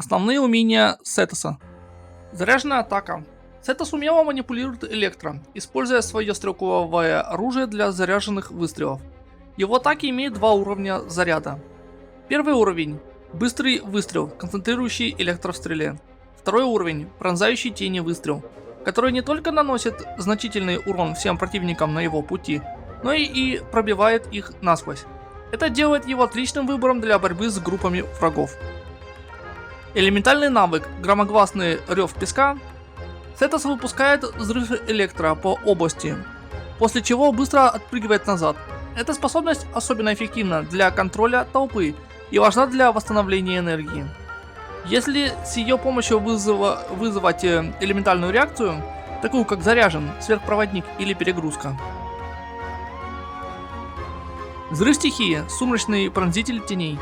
Основные умения Сетоса. Заряженная атака. Сетос умело манипулирует электро, используя свое стрелковое оружие для заряженных выстрелов. Его атаки имеют два уровня заряда. Первый уровень – быстрый выстрел, концентрирующий электро в стреле. Второй уровень – пронзающий тени выстрел, который не только наносит значительный урон всем противникам на его пути, но и пробивает их насквозь. Это делает его отличным выбором для борьбы с группами врагов. Элементальный навык «Громогласный рев песка». Сетос выпускает взрыв электро по области, после чего быстро отпрыгивает назад. Эта способность особенно эффективна для контроля толпы и важна для восстановления энергии. Если с ее помощью вызвать элементальную реакцию, такую как заряжен, сверхпроводник или перегрузка. Взрыв стихии, сумрачный пронзитель теней.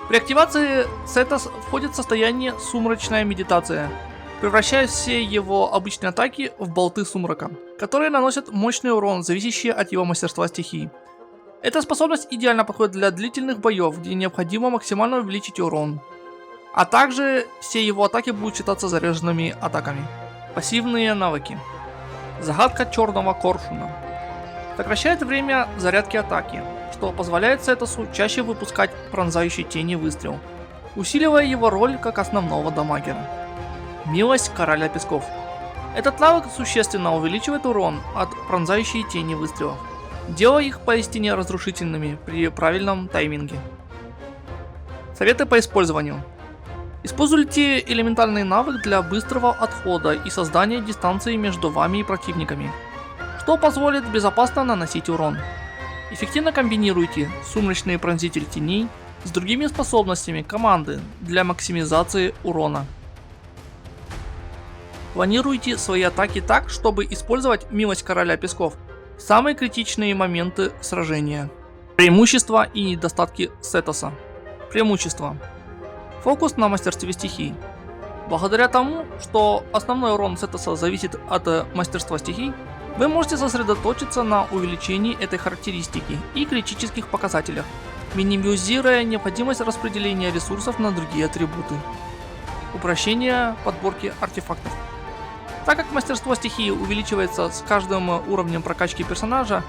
При активации Сетос входит в состояние сумрачная медитация, превращая все его обычные атаки в болты сумрака, которые наносят мощный урон, зависящий от его мастерства стихий. Эта способность идеально подходит для длительных боев, где необходимо максимально увеличить урон. А также все его атаки будут считаться заряженными атаками. Пассивные навыки. Загадка черного коршуна. Сокращает время зарядки атаки, что позволяет Сетосу чаще выпускать пронзающий тени выстрел, усиливая его роль как основного дамагера. Милость короля песков. Этот навык существенно увеличивает урон от пронзающей тени выстрелов, делая их поистине разрушительными при правильном тайминге. Советы по использованию. Используйте элементальный навык для быстрого отхода и создания дистанции между вами и противниками, что позволит безопасно наносить урон. Эффективно комбинируйте сумрачный пронзитель теней с другими способностями команды для максимизации урона. Планируйте свои атаки так, чтобы использовать милость короля песков в самые критичные моменты сражения. Преимущества и недостатки Сетоса. Преимущества. Фокус на мастерстве стихий. Благодаря тому, что основной урон Сетоса зависит от мастерства стихий, вы можете сосредоточиться на увеличении этой характеристики и критических показателях, минимизируя необходимость распределения ресурсов на другие атрибуты. Упрощение подборки артефактов. Так как мастерство стихии увеличивается с каждым уровнем прокачки персонажа,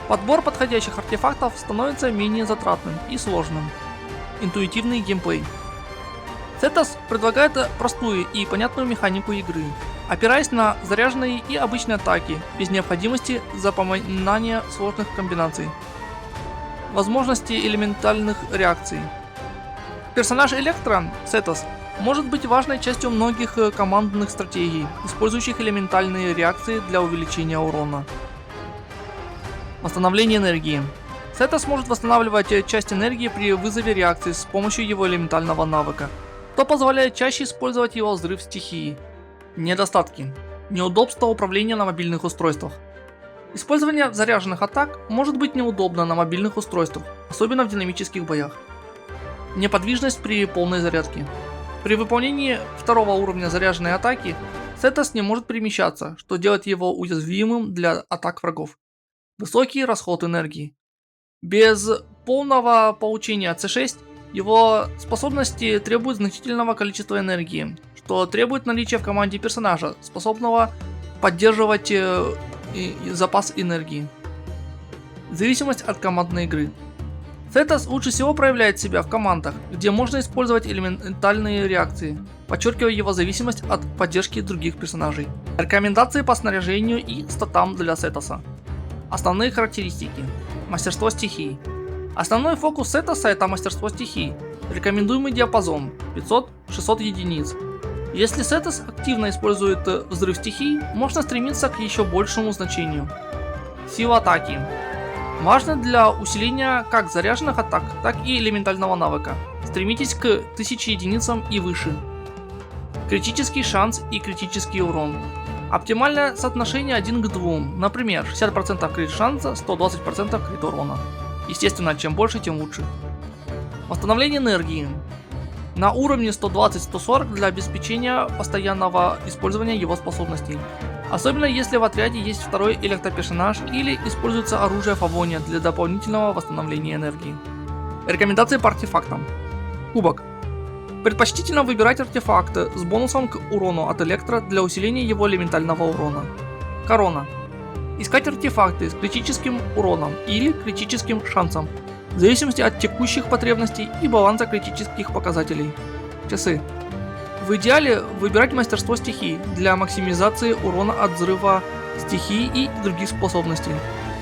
подбор подходящих артефактов становится менее затратным и сложным. Интуитивный геймплей. Сетос предлагает простую и понятную механику игры, опираясь на заряженные и обычные атаки, без необходимости запоминания сложных комбинаций. Возможности элементальных реакций. Персонаж Электро, Сетос, может быть важной частью многих командных стратегий, использующих элементальные реакции для увеличения урона. Восстановление энергии. Сетос может восстанавливать часть энергии при вызове реакции с помощью его элементального навыка, что позволяет чаще использовать его взрыв стихии. Недостатки. Неудобство управления на мобильных устройствах. Использование заряженных атак может быть неудобно на мобильных устройствах, особенно в динамических боях. Неподвижность при полной зарядке. При выполнении второго уровня заряженной атаки Сетос не может перемещаться, что делает его уязвимым для атак врагов. Высокий расход энергии. Без полного получения C6 его способности требуют значительного количества энергии, что требует наличия в команде персонажа, способного поддерживать запас энергии. Зависимость от командной игры. Сетос лучше всего проявляет себя в командах, где можно использовать элементальные реакции, подчеркивая его зависимость от поддержки других персонажей. Рекомендации по снаряжению и статам для Сетоса. Основные характеристики. Мастерство стихий. Основной фокус Сетоса — это мастерство стихий. Рекомендуемый диапазон 500-600 единиц. Если Сетос активно использует взрыв стихий, можно стремиться к еще большему значению. Сила атаки. Важно для усиления как заряженных атак, так и элементального навыка. Стремитесь к 1000 единицам и выше. Критический шанс и критический урон. Оптимальное соотношение 1 к 2, например, 60% крит шанса, 120% крит урона. Естественно, чем больше, тем лучше. Восстановление энергии. На уровне 120-140 для обеспечения постоянного использования его способностей. Особенно если в отряде есть второй электроперсонаж или используется оружие Фавония для дополнительного восстановления энергии. Рекомендации по артефактам. Кубок. Предпочтительно выбирать артефакты с бонусом к урону от электро для усиления его элементального урона. Корона. Искать артефакты с критическим уроном или критическим шансом, в зависимости от текущих потребностей и баланса критических показателей. Часы. В идеале выбирать мастерство стихий для максимизации урона от взрыва стихий и других способностей.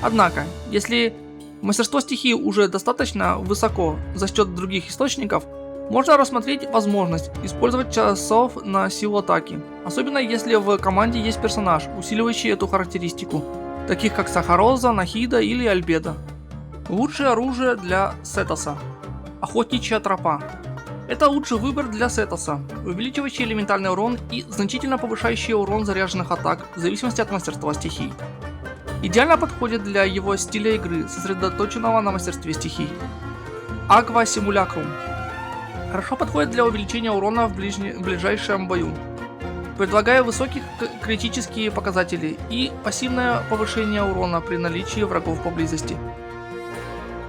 Однако, если мастерство стихии уже достаточно высоко за счет других источников, можно рассмотреть возможность использовать часов на силу атаки, особенно если в команде есть персонаж, усиливающий эту характеристику, таких как Сахароза, Нахида или Альбедо. Лучшее оружие для Сетоса. Охотничья тропа. Это лучший выбор для Сетоса, увеличивающий элементальный урон и значительно повышающий урон заряженных атак в зависимости от мастерства стихий. Идеально подходит для его стиля игры, сосредоточенного на мастерстве стихий. Аква Симулякрум. Хорошо подходит для увеличения урона в ближайшем бою, предлагая высокие критические показатели и пассивное повышение урона при наличии врагов поблизости.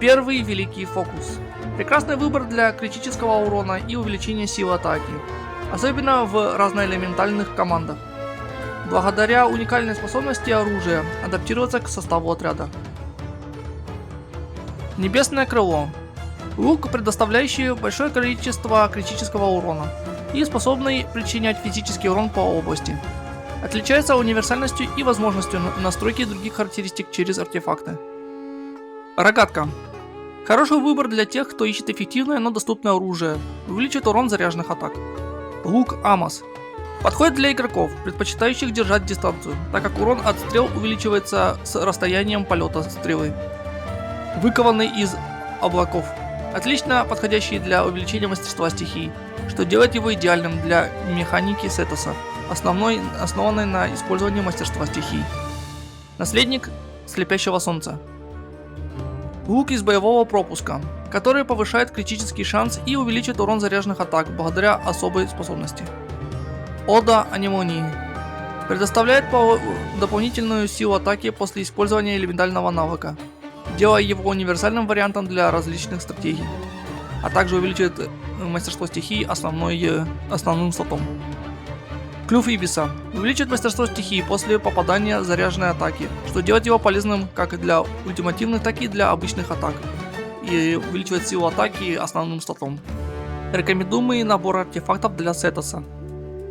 Первый великий фокус. Прекрасный выбор для критического урона и увеличения силы атаки, особенно в разноэлементальных командах, благодаря уникальной способности оружия адаптироваться к составу отряда. Небесное крыло. Лук, предоставляющий большое количество критического урона и способный причинять физический урон по области. Отличается универсальностью и возможностью настройки других характеристик через артефакты. Рогатка. Хороший выбор для тех, кто ищет эффективное, но доступное оружие, увеличит урон заряженных атак. Лук Амос. Подходит для игроков, предпочитающих держать дистанцию, так как урон от стрел увеличивается с расстоянием полета стрелы. Выкованный из облаков. Отлично подходящий для увеличения мастерства стихий, что делает его идеальным для механики Сетоса, основанной на использовании мастерства стихий. Наследник слепящего солнца. Лук из боевого пропуска, который повышает критический шанс и увеличит урон заряженных атак благодаря особой способности. Ода Анимонии. Предоставляет дополнительную силу атаки после использования элементального навыка, делая его универсальным вариантом для различных стратегий, а также увеличивает мастерство стихий основным слотом. Клюв Ибиса. Увеличивает мастерство стихий после попадания заряженной атаки, что делает его полезным как для ультимативных, так и для обычных атак, и увеличивает силу атаки основным слотом. Рекомендуемый набор артефактов для Сетоса.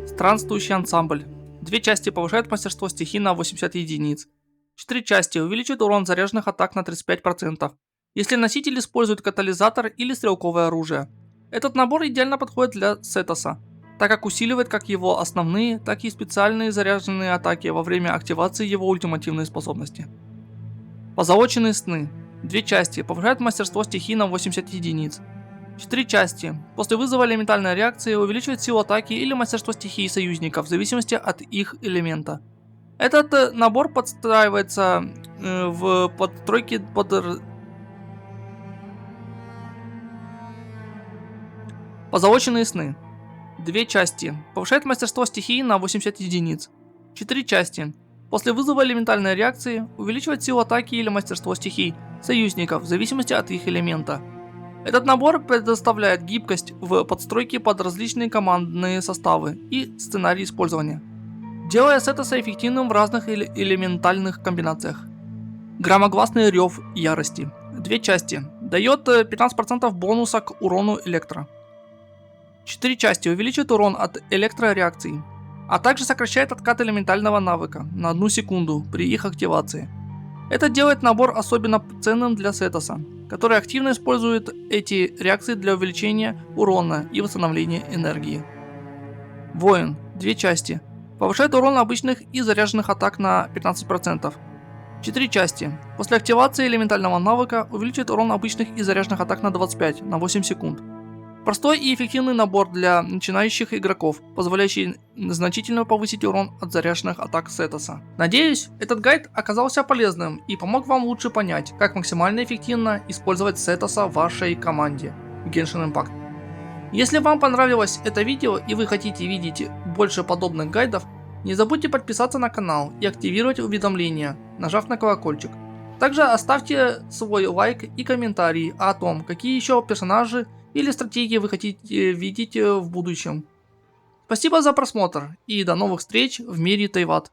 Странствующий ансамбль. 2 части повышает мастерство стихий на 80 единиц. 4 части увеличивают урон заряженных атак на 35%, если носитель использует катализатор или стрелковое оружие. Этот набор идеально подходит для Сетоса, так как усиливает как его основные, так и специальные заряженные атаки во время активации его ультимативной способности. Позолоченные сны. 2 части повышают мастерство стихий на 80 единиц. 4 части после вызова элементальной реакции увеличивают силу атаки или мастерство стихий союзников в зависимости от их элемента. Этот набор подстраивается в подстройки под позолоченные сны. 2 части повышает мастерство стихии на 80 единиц. 4 части после вызова элементальной реакции увеличивает силу атаки или мастерство стихий союзников в зависимости от их элемента. Этот набор предоставляет гибкость в подстройке под различные командные составы и сценарии использования, делая Сетоса эффективным в разных элементальных комбинациях. Громогласный рев ярости. 2 части. Дает 15% бонуса к урону электро. 4 части увеличивает урон от электрореакций, а также сокращает откат элементального навыка на 1 секунду при их активации. Это делает набор особенно ценным для Сетоса, который активно использует эти реакции для увеличения урона и восстановления энергии. Воин. 2 части. Повышает урон обычных и заряженных атак на 15%. 4 части. После активации элементального навыка увеличивает урон обычных и заряженных атак на 25, на 8 секунд. Простой и эффективный набор для начинающих игроков, позволяющий значительно повысить урон от заряженных атак Сетоса. Надеюсь, этот гайд оказался полезным и помог вам лучше понять, как максимально эффективно использовать Сетоса в вашей команде в Genshin Impact. Если вам понравилось это видео и вы хотите видеть больше подобных гайдов, не забудьте подписаться на канал и активировать уведомления, нажав на колокольчик. Также оставьте свой лайк и комментарий о том, какие еще персонажи или стратегии вы хотите видеть в будущем. Спасибо за просмотр и до новых встреч в мире Тайват.